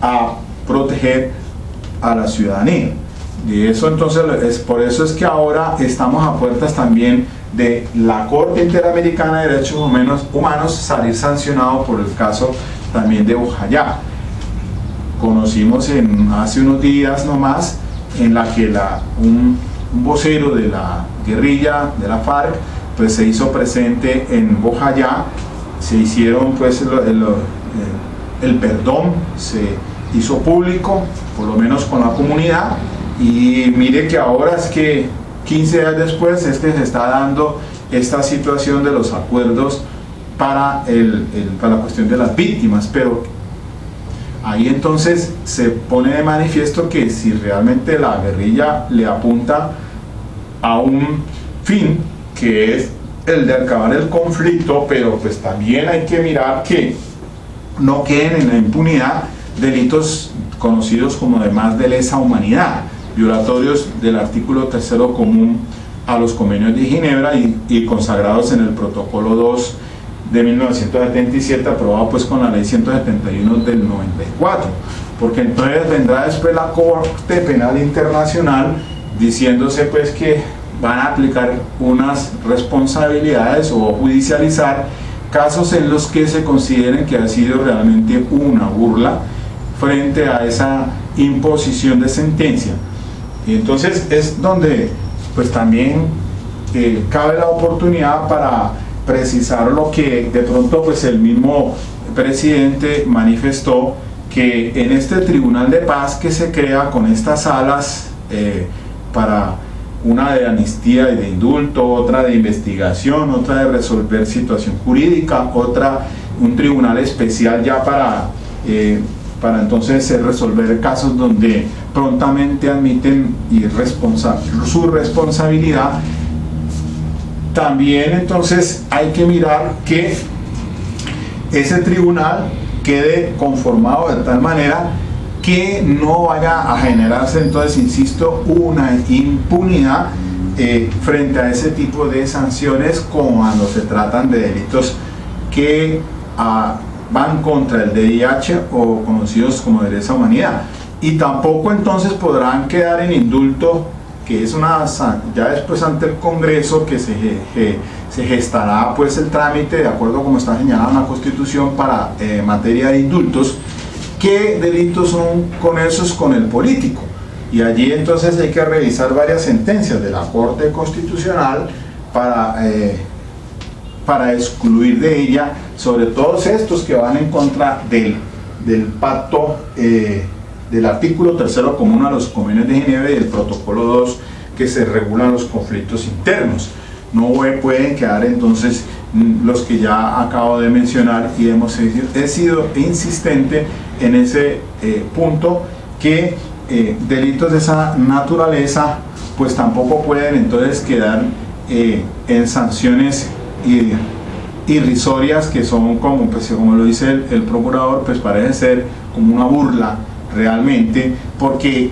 a proteger a la ciudadanía. Y eso entonces, por eso es que ahora estamos a puertas también de la Corte Interamericana de Derechos Humanos salir sancionado por el caso también de Bojayá. Conocimos hace unos días nomás en la que un vocero de la guerrilla de la FARC pues se hizo presente en Bojayá, se hicieron pues el perdón se hizo público, por lo menos con la comunidad, y mire que ahora es que 15 días después es que se está dando esta situación de los acuerdos para la cuestión de las víctimas, pero ahí entonces se pone de manifiesto que si realmente la guerrilla le apunta a un fin, que es el de acabar el conflicto, pero pues también hay que mirar que no queden en la impunidad delitos conocidos como además de lesa humanidad, violatorios del artículo 3º común a los convenios de Ginebra y consagrados en el protocolo 2 de 1977, aprobado pues con la ley 171 del 94, porque entonces vendrá después la Corte Penal Internacional diciéndose pues que van a aplicar unas responsabilidades o judicializar casos en los que se consideren que ha sido realmente una burla frente a esa imposición de sentencia. Y entonces es donde pues también cabe la oportunidad para precisar lo que de pronto pues el mismo presidente manifestó, que en este tribunal de paz que se crea con estas salas para una de amnistía y de indulto, otra de investigación, otra de resolver situación jurídica, otra un tribunal especial ya para entonces resolver casos donde prontamente admiten su responsabilidad. También entonces hay que mirar que ese tribunal quede conformado de tal manera que no vaya a generarse entonces, insisto, una impunidad frente a ese tipo de sanciones cuando se tratan de delitos que van contra el VIH o conocidos como de lesa humanidad, y tampoco entonces podrán quedar en indulto, que es ya después ante el Congreso que se gestará pues el trámite de acuerdo como está señalado en la Constitución para materia de indultos. ¿Qué delitos son conexos con el político? Y allí entonces hay que revisar varias sentencias de la Corte Constitucional para excluir de ella sobre todos estos que van en contra del pacto, del artículo 3º común a los convenios de Ginebra y del protocolo 2 que se regulan los conflictos internos. No pueden quedar entonces los que ya acabo de mencionar, y he sido insistente en ese punto, que delitos de esa naturaleza pues tampoco pueden entonces quedar en sanciones irrisorias, que son como lo dice el procurador, pues parece ser como una burla realmente, porque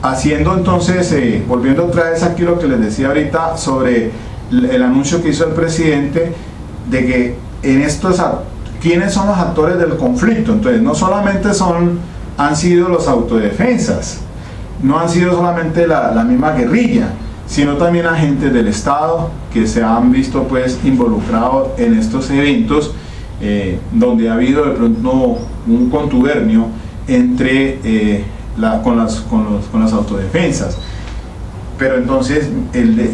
haciendo entonces, volviendo otra vez aquí lo que les decía ahorita sobre el anuncio que hizo el presidente de que en estos, ¿quiénes son los actores del conflicto? Entonces no solamente han sido los autodefensas, no han sido solamente la misma guerrilla, sino también agentes del Estado que se han visto pues involucrados en estos eventos donde ha habido de pronto un contubernio entre con las autodefensas. Pero entonces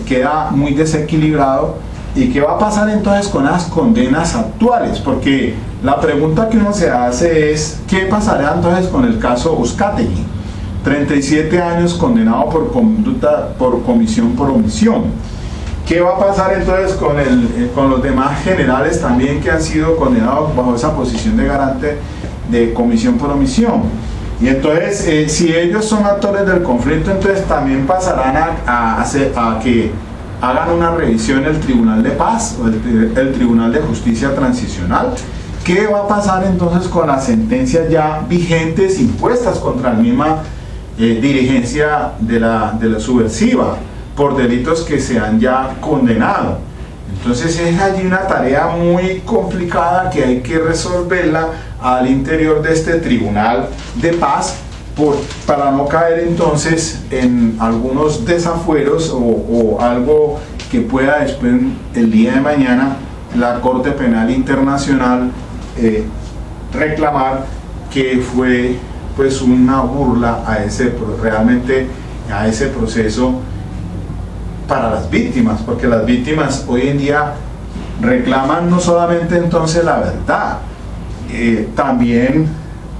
queda muy desequilibrado. ¿Y qué va a pasar entonces con las condenas actuales? Porque la pregunta que uno se hace es, ¿qué pasará entonces con el caso Uzcategui? 37 años condenado por conducta, por comisión por omisión. ¿Qué va a pasar entonces con los demás generales también que han sido condenados bajo esa posición de garante de comisión por omisión? Y entonces, si ellos son actores del conflicto, entonces también pasarán a que hagan una revisión el Tribunal de Paz o el Tribunal de Justicia Transicional. ¿Qué va a pasar entonces con las sentencias ya vigentes impuestas contra la misma dirigencia de la subversiva por delitos que se han ya condenado? Entonces es allí una tarea muy complicada que hay que resolverla al interior de este Tribunal de Paz para no caer entonces en algunos desafueros o algo que pueda después el día de mañana la Corte Penal Internacional reclamar que fue pues una burla realmente a ese proceso para las víctimas, porque las víctimas hoy en día reclaman no solamente entonces la verdad, también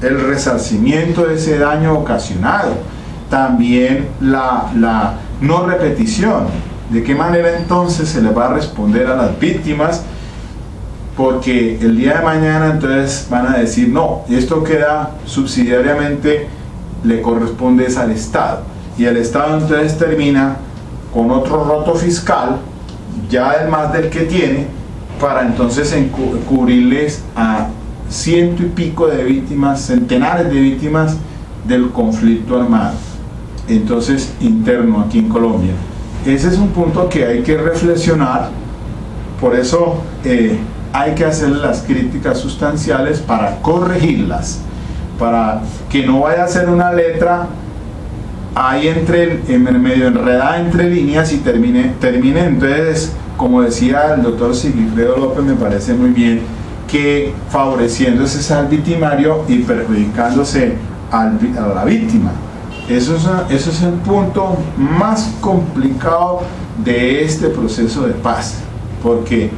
el resarcimiento de ese daño ocasionado, también la no repetición. ¿De qué manera entonces se les va a responder a las víctimas? Porque el día de mañana entonces van a decir no, esto queda subsidiariamente, le corresponde al Estado, y el Estado entonces termina con otro roto fiscal, ya además del que tiene, para entonces cubrirles a ciento y pico de víctimas, centenares de víctimas del conflicto armado, entonces interno aquí en Colombia. Ese es un punto que hay que reflexionar, por eso hay que hacer las críticas sustanciales para corregirlas, para que no vaya a ser una letra ahí medio enredada entre líneas y termine entonces, como decía el doctor Sigifredo López, me parece muy bien, que favoreciéndose al victimario y perjudicándose a la víctima. Eso es el punto más complicado de este proceso de paz, porque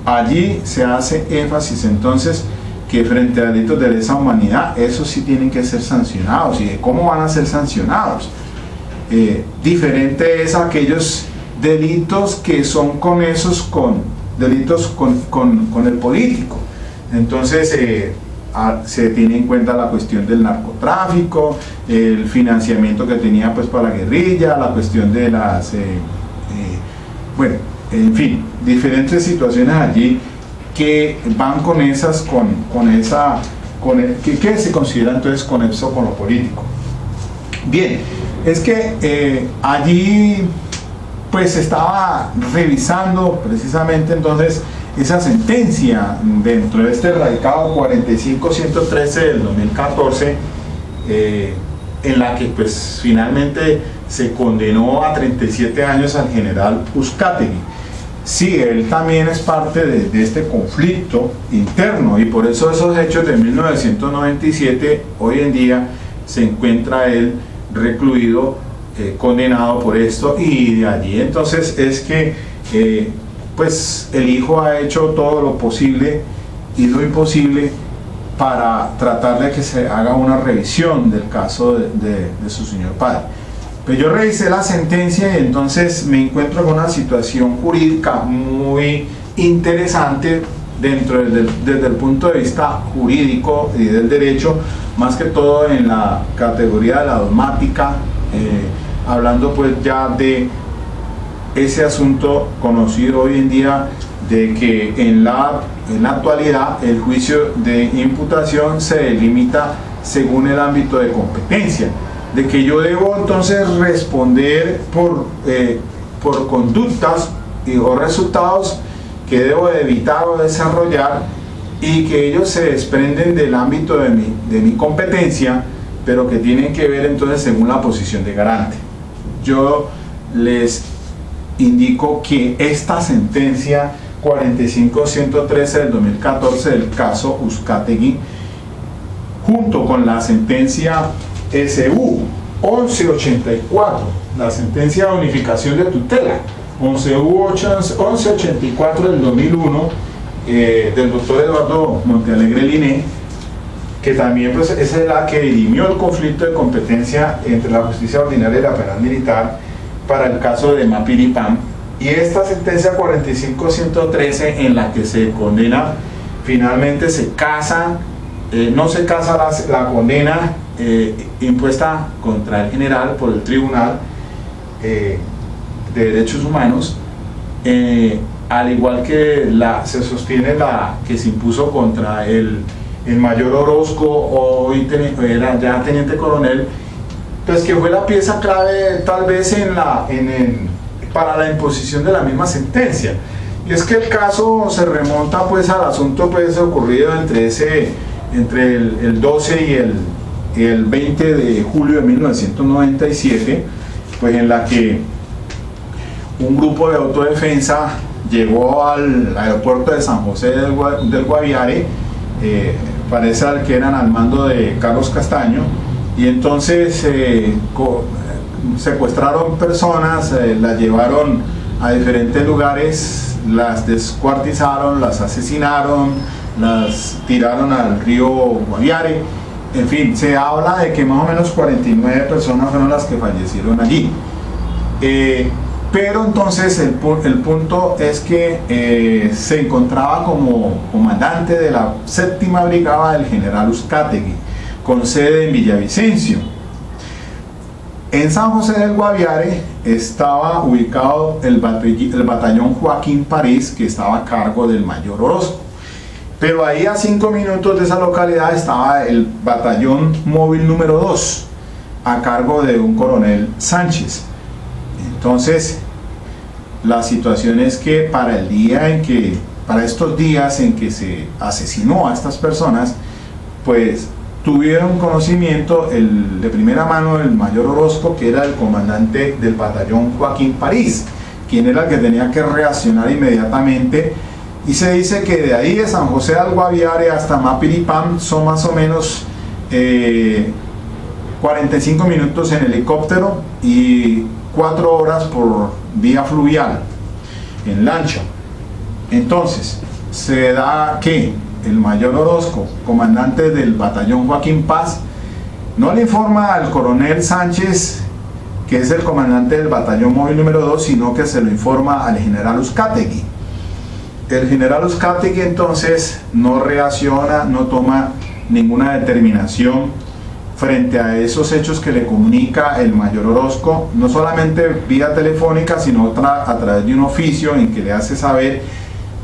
allí se hace énfasis entonces que frente a delitos de lesa humanidad, esos sí tienen que ser sancionados. ¿Y cómo van a ser sancionados? Diferente es aquellos delitos que son delitos con el político. Entonces se tiene en cuenta la cuestión del narcotráfico, el financiamiento que tenía pues para la guerrilla, la cuestión de las bueno, en fin, diferentes situaciones allí que van que se considera entonces con eso, con lo político. Bien, es que allí pues estaba revisando precisamente entonces esa sentencia dentro de este radicado 45-113 del 2014, en la que pues finalmente se condenó a 37 años al general Uzcategui. Sí, él también es parte de este conflicto interno, y por eso esos hechos de 1997 hoy en día se encuentra él recluido, condenado por esto, y de allí entonces es que pues el hijo ha hecho todo lo posible y lo imposible para tratar de que se haga una revisión del caso de su señor padre. Pero yo revisé la sentencia y entonces me encuentro con una situación jurídica muy interesante desde el punto de vista jurídico y del derecho, más que todo en la categoría de la dogmática, hablando pues ya de ese asunto conocido hoy en día de que en la actualidad el juicio de imputación se delimita según el ámbito de competencia. de que yo debo entonces responder por conductas o resultados que debo evitar o desarrollar, y que ellos se desprenden del ámbito de mi competencia, pero que tienen que ver entonces según la posición de garante. Yo les indico que esta sentencia 45-113 del 2014 del caso Uzcategui, junto con la sentencia SU 1184, la sentencia de unificación de tutela 1184 del 2001, del doctor Eduardo Montealegre Liné, que también pues, esa es la que dirimió el conflicto de competencia entre la justicia ordinaria y la penal militar para el caso de Mapiripán, y esta sentencia 45-113 en la que se condena, finalmente se casa, no se casa la condena impuesta contra el general por el Tribunal de Derechos Humanos, al igual que se sostiene la que se impuso contra el mayor Orozco, hoy era ya teniente coronel, pues que fue la pieza clave tal vez para la imposición de la misma sentencia. Y es que el caso se remonta pues al asunto pues ocurrido entre el 12 y el 20 de julio de 1997, pues en la que un grupo de autodefensa llegó al aeropuerto de San José del Guaviare, parece que eran al mando de Carlos Castaño, y entonces secuestraron personas, las llevaron a diferentes lugares, las descuartizaron, las asesinaron, las tiraron al río Guaviare. En fin, se habla de que más o menos 49 personas fueron las que fallecieron allí. Pero entonces el punto es que se encontraba como comandante de la 7ª Brigada del general Uzcategui, con sede en Villavicencio. En San José del Guaviare estaba ubicado el batallón Joaquín París, que estaba a cargo del mayor Orozco. Pero ahí a 5 minutos de esa localidad estaba el batallón móvil número 2, a cargo de un coronel Sánchez. Entonces, la situación es que para estos días en que se asesinó a estas personas, pues tuvieron conocimiento de primera mano el mayor Orozco, que era el comandante del batallón Joaquín París, quien era el que tenía que reaccionar inmediatamente. Y se dice que de ahí de San José del Guaviare hasta Mapiripán son más o menos 45 minutos en helicóptero y 4 horas por vía fluvial, en lancha. Entonces, se da que el mayor Orozco, comandante del batallón Joaquín Paz, no le informa al coronel Sánchez, que es el comandante del batallón móvil número 2, sino que se lo informa al general Uzcategui. El general Uzcategui entonces no reacciona, no toma ninguna determinación frente a esos hechos que le comunica el mayor Orozco, no solamente vía telefónica, sino a través de un oficio en que le hace saber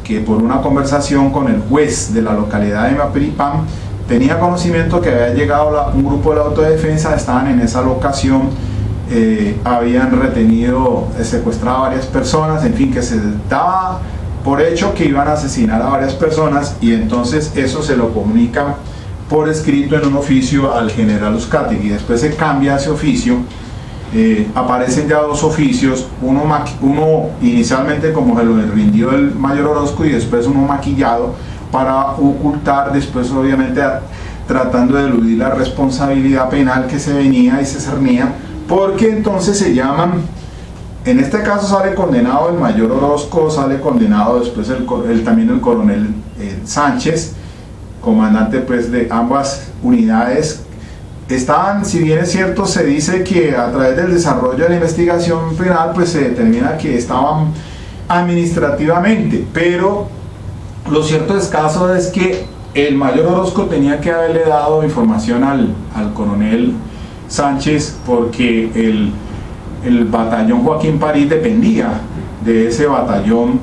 que por una conversación con el juez de la localidad de Mapiripán tenía conocimiento que había llegado un grupo de la autodefensa, estaban en esa locación, habían retenido, secuestrado a varias personas, en fin, que se daba por hecho que iban a asesinar a varias personas, y entonces eso se lo comunica por escrito en un oficio al general Uzcategui. Después se cambia ese oficio, aparecen ya 2 oficios, uno inicialmente como se lo rindió el mayor Orozco, y después uno maquillado para ocultar, después obviamente tratando de eludir la responsabilidad penal que se venía y se cernía, porque entonces se llaman, en este caso sale condenado el mayor Orozco, sale condenado después también el coronel Sánchez, comandante pues de ambas unidades. Estaban, si bien es cierto, se dice que a través del desarrollo de la investigación penal pues se determina que estaban administrativamente, pero lo cierto es caso es que el mayor Orozco tenía que haberle dado información al coronel Sánchez, porque el batallón Joaquín París dependía de ese batallón,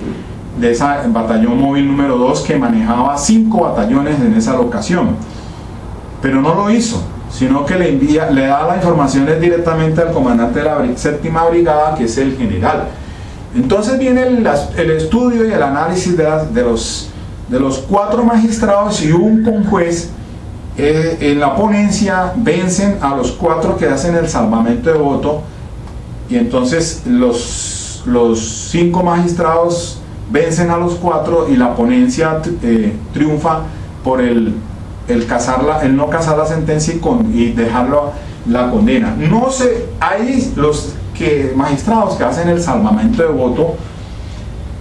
batallón móvil número 2, que manejaba 5 batallones en esa locación, pero no lo hizo. sino que le da las informaciones directamente al comandante de la séptima brigada, que es el general. Entonces viene el estudio y el análisis de los 4 magistrados y un conjuez. En la ponencia vencen a los 4 que hacen el salvamento de voto, y entonces los 5 magistrados vencen a los 4 y la ponencia triunfa por el no casar la sentencia y dejarlo la condena. No sé, hay los magistrados que hacen el salvamento de voto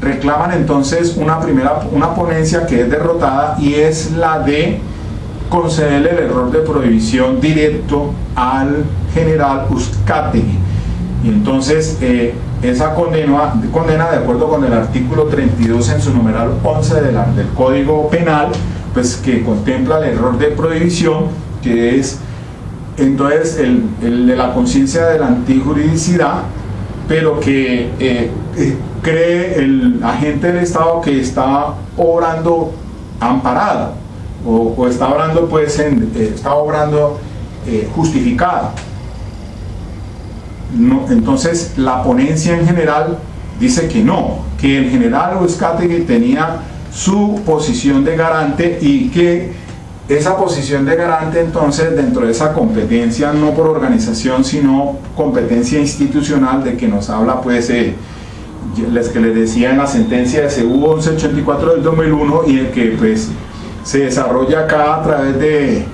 reclaman entonces una ponencia que es derrotada, y es la de concederle el error de prohibición directo al general Uzcategui. Y entonces esa condena, de acuerdo con el artículo 32 en su numeral 11 del Código Penal, pues que contempla el error de prohibición, que es entonces el de la conciencia de la antijuridicidad, pero que cree el agente del Estado que está obrando amparado, o está obrando justificada. No, entonces la ponencia en general dice que no, que el general Uzcategui tenía su posición de garante, y que esa posición de garante entonces dentro de esa competencia, no por organización sino competencia institucional, de que nos habla pues les que les decía en la sentencia de CU 1184 del 2001, y el que pues se desarrolla acá a través del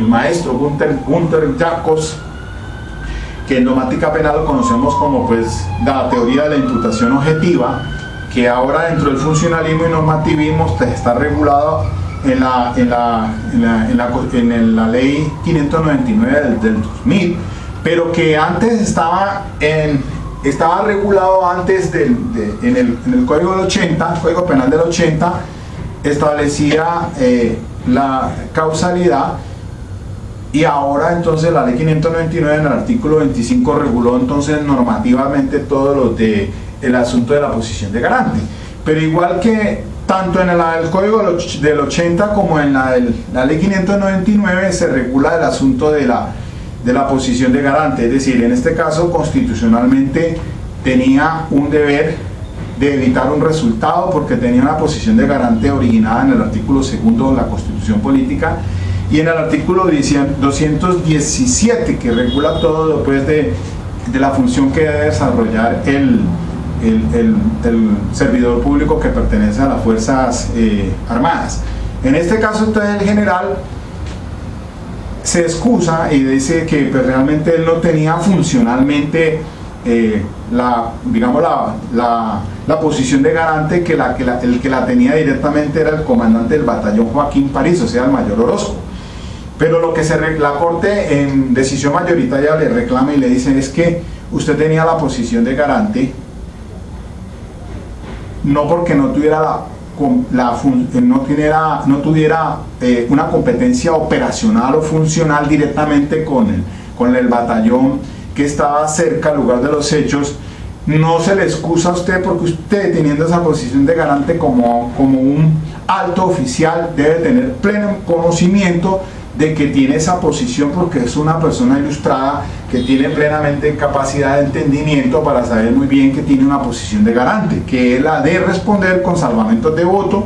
maestro Gunther Jacobs, que en nomática penal lo conocemos como pues la teoría de la imputación objetiva, que ahora dentro del funcionalismo y normativismo pues, está regulado en la ley 599 del 2000, pero que antes estaba regulado antes en el Código del 80, Código Penal del 80, establecía la causalidad, y ahora entonces la ley 599 en el artículo 25 reguló entonces normativamente todo el asunto de la posición de garante. Pero igual que tanto en el Código del 80 como en la ley 599 se regula el asunto de la posición de garante, es decir, en este caso constitucionalmente tenía un deber de evitar un resultado porque tenía una posición de garante originada en el artículo 2 de la Constitución Política, y en el artículo 217, que regula todo después de la función que debe desarrollar el servidor público que pertenece a las Fuerzas Armadas. En este caso entonces el general se excusa y dice que pues, realmente él no tenía funcionalmente la posición de garante, que el que la tenía directamente era el comandante del batallón Joaquín París, o sea el mayor Orozco. Pero lo que la Corte en decisión mayoritaria le reclama y le dice es que usted tenía la posición de garante no porque no tuviera una competencia operacional o funcional directamente con el batallón que estaba cerca al lugar de los hechos. No se le excusa a usted porque usted, teniendo esa posición de garante como un alto oficial, debe tener pleno conocimiento de que tiene esa posición, porque es una persona ilustrada que tiene plenamente capacidad de entendimiento para saber muy bien que tiene una posición de garante, que es la de responder con salvamentos de voto,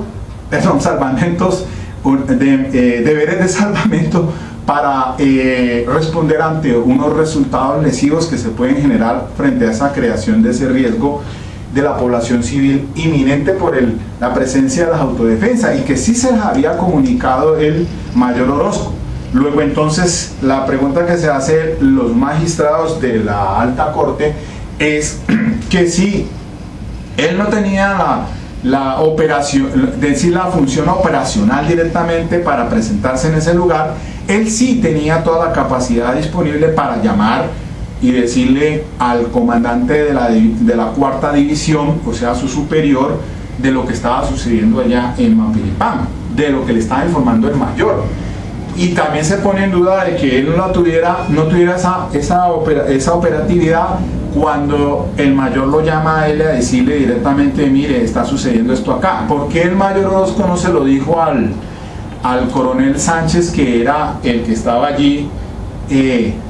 deberes de salvamento para responder ante unos resultados lesivos que se pueden generar frente a esa creación de ese riesgo de la población civil inminente por la presencia de las autodefensas, y que sí se les había comunicado el mayor Orozco. Luego entonces la pregunta que se hace los magistrados de la alta corte es que si él no tenía la operación, decir la función operacional directamente para presentarse en ese lugar, él sí tenía toda la capacidad disponible para llamar y decirle al comandante de la cuarta división, o sea su superior, de lo que estaba sucediendo allá en Mapiripán, de lo que le estaba informando el mayor. Y también se pone en duda de que él no tuviera esa operatividad cuando el mayor lo llama a él a decirle directamente, mire, está sucediendo esto acá. ¿Por qué el mayor Orozco no se lo dijo al coronel Sánchez, que era el que estaba allí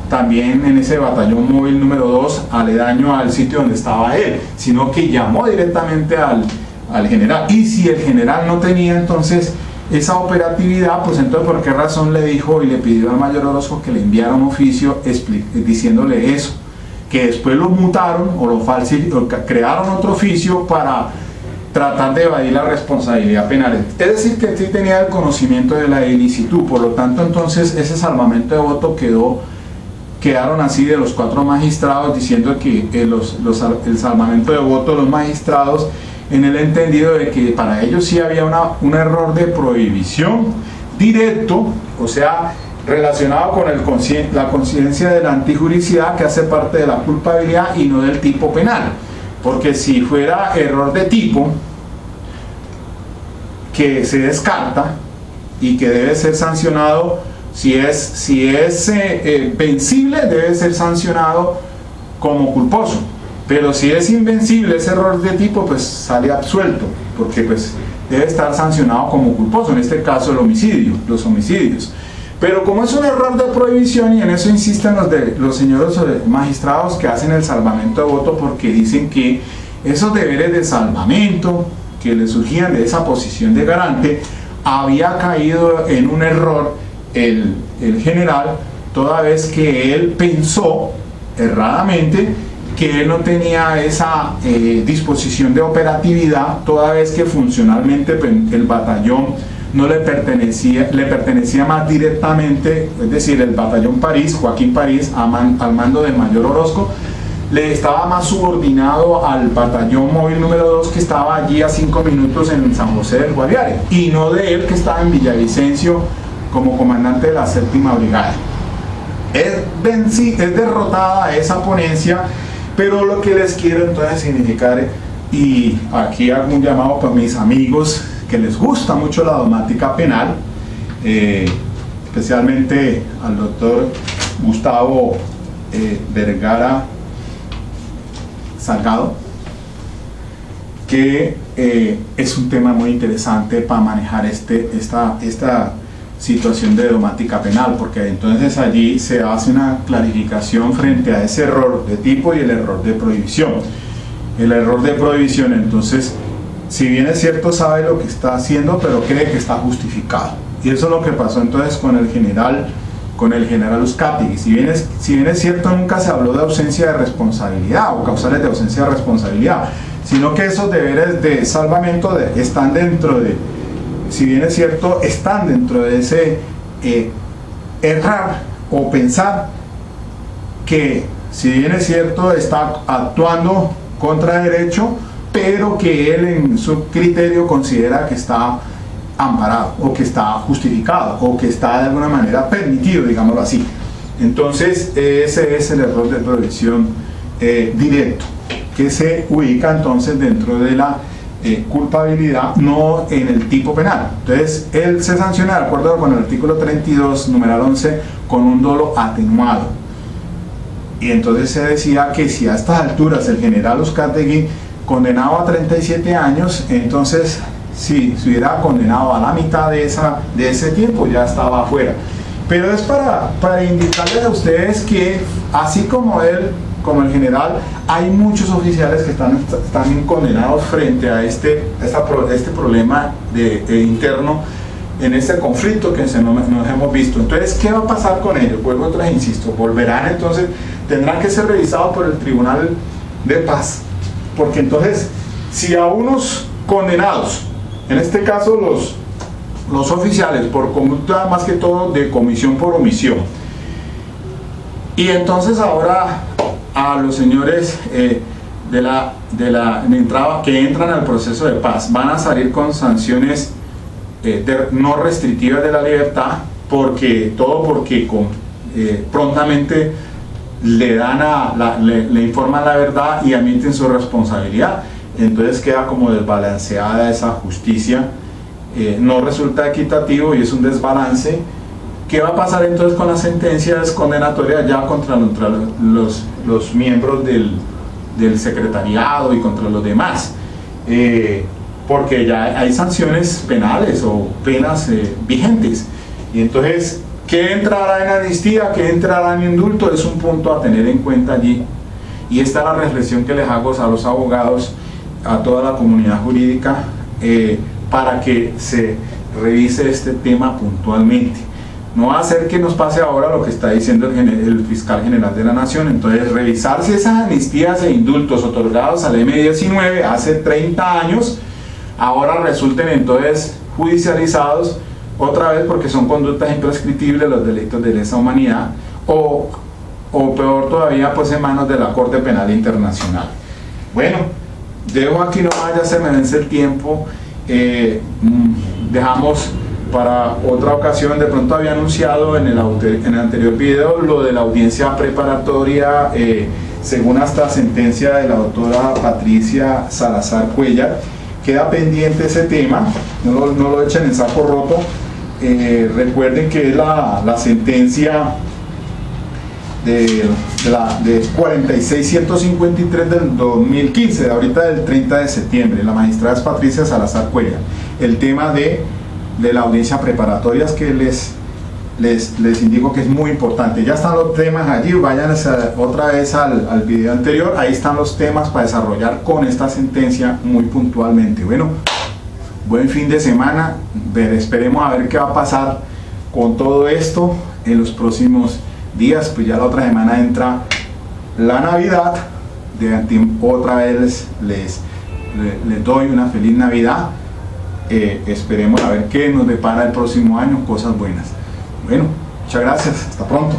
también en ese batallón móvil número 2, aledaño al sitio donde estaba él, sino que llamó directamente al general. Y si el general no tenía entonces esa operatividad, pues entonces por qué razón le dijo y le pidió al mayor Orozco que le enviara un oficio diciéndole eso, que después lo mutaron o lo crearon otro oficio para tratar de evadir la responsabilidad penal. Es decir, que sí tenía el conocimiento de la ilicitud, por lo tanto entonces ese salvamento de voto quedaron así de los 4 magistrados, diciendo que el salvamento de voto de los magistrados, en el entendido de que para ellos sí había un error de prohibición directo, o sea, relacionado con la conciencia de la antijuricidad, que hace parte de la culpabilidad y no del tipo penal. Porque si fuera error de tipo, que se descarta y que debe ser sancionado, si es vencible, debe ser sancionado como culposo. Pero si es invencible ese error de tipo, pues sale absuelto, porque pues debe estar sancionado como culposo, en este caso los homicidios. Pero como es un error de prohibición, y en eso insisten los señores magistrados que hacen el salvamento de voto, porque dicen que esos deberes de salvamento que le surgían de esa posición de garante, había caído en un error el general, toda vez que él pensó erradamente que él no tenía esa disposición de operatividad, toda vez que funcionalmente el batallón no le pertenecía más directamente, es decir, el batallón París, Joaquín París, al mando del mayor Orozco, le estaba más subordinado al batallón móvil número 2, que estaba allí a 5 minutos en San José del Guaviare, y no de él, que estaba en Villavicencio como comandante de la 7ª brigada. Es derrotada esa ponencia, pero lo que les quiero entonces significar, y aquí hago un llamado para mis amigos que les gusta mucho la dogmática penal, especialmente al doctor Gustavo Vergara Salgado, que es un tema muy interesante para manejar esta situación de dogmática penal, porque entonces allí se hace una clarificación frente a ese error de tipo y el error de prohibición. El error de prohibición, entonces, si bien es cierto, sabe lo que está haciendo, pero cree que está justificado. Y eso es lo que pasó entonces con el general Uzcategui. Si bien es cierto, nunca se habló de ausencia de responsabilidad o causales de ausencia de responsabilidad, sino que esos deberes de salvamento están dentro de, si bien es cierto, están dentro de ese errar o pensar que, si bien es cierto, está actuando contra derecho, pero que él en su criterio considera que está amparado, o que está justificado, o que está de alguna manera permitido, digámoslo así. Entonces ese es el error de prohibición directo, que se ubica entonces dentro de la culpabilidad, no en el tipo penal. Entonces él se sanciona de acuerdo con el artículo 32, numeral 11, con un dolo atenuado. Y entonces se decía que si a estas alturas el general Uzcategui, condenado a 37 años, entonces si se hubiera condenado a la mitad de ese tiempo, ya estaba afuera. Pero es para indicarles a ustedes que así como él, como el general, hay muchos oficiales que están condenados frente a este problema interno, en este conflicto que nos hemos visto. Entonces, ¿qué va a pasar con ellos? Vuelvo otra vez, insisto, volverán entonces, tendrán que ser revisados por el Tribunal de Paz, porque entonces, si a unos condenados, en este caso los oficiales, por conducta más que todo de comisión por omisión, y entonces ahora a los señores que entran al proceso de paz van a salir con sanciones no restrictivas de la libertad, porque prontamente le informan la verdad y admiten su responsabilidad. Entonces queda como desbalanceada esa justicia, no resulta equitativo y es un desbalance. ¿Qué va a pasar entonces con las sentencias condenatorias ya contra los miembros del secretariado y contra los demás? porque ya hay sanciones penales o penas vigentes. Y entonces, ¿qué entrará en amnistía? ¿Qué entrará en indulto? Es un punto a tener en cuenta allí. Y esta es la reflexión que les hago a los abogados, a toda la comunidad jurídica, para que se revise este tema puntualmente. No va a ser que nos pase ahora lo que está diciendo el fiscal general de la Nación. Entonces, revisar si esas amnistías e indultos otorgados al M-19 hace 30 años, ahora resulten entonces judicializados otra vez porque son conductas imprescriptibles, los delitos de lesa humanidad, o peor todavía, pues en manos de la Corte Penal Internacional. Bueno, dejo aquí nomás, ya se me vence el tiempo. Dejamos para otra ocasión. De pronto había anunciado en el anterior video lo de la audiencia preparatoria según esta sentencia de la doctora Patricia Salazar Cuellar. Queda pendiente ese tema, no lo echen en saco roto. Recuerden que es la sentencia de 46.153 del 2015, de ahorita del 30 de septiembre. La magistrada es Patricia Salazar Cuellar. El tema de la audiencia preparatoria es que les indico que es muy importante. Ya están los temas allí, vayan otra vez al video anterior, ahí están los temas para desarrollar con esta sentencia muy puntualmente. Bueno, buen fin de semana, esperemos a ver qué va a pasar con todo esto en los próximos días. Pues ya la otra semana entra la Navidad, otra vez les doy una feliz Navidad. Esperemos a ver qué nos depara el próximo año, cosas buenas. Bueno, muchas gracias, hasta pronto.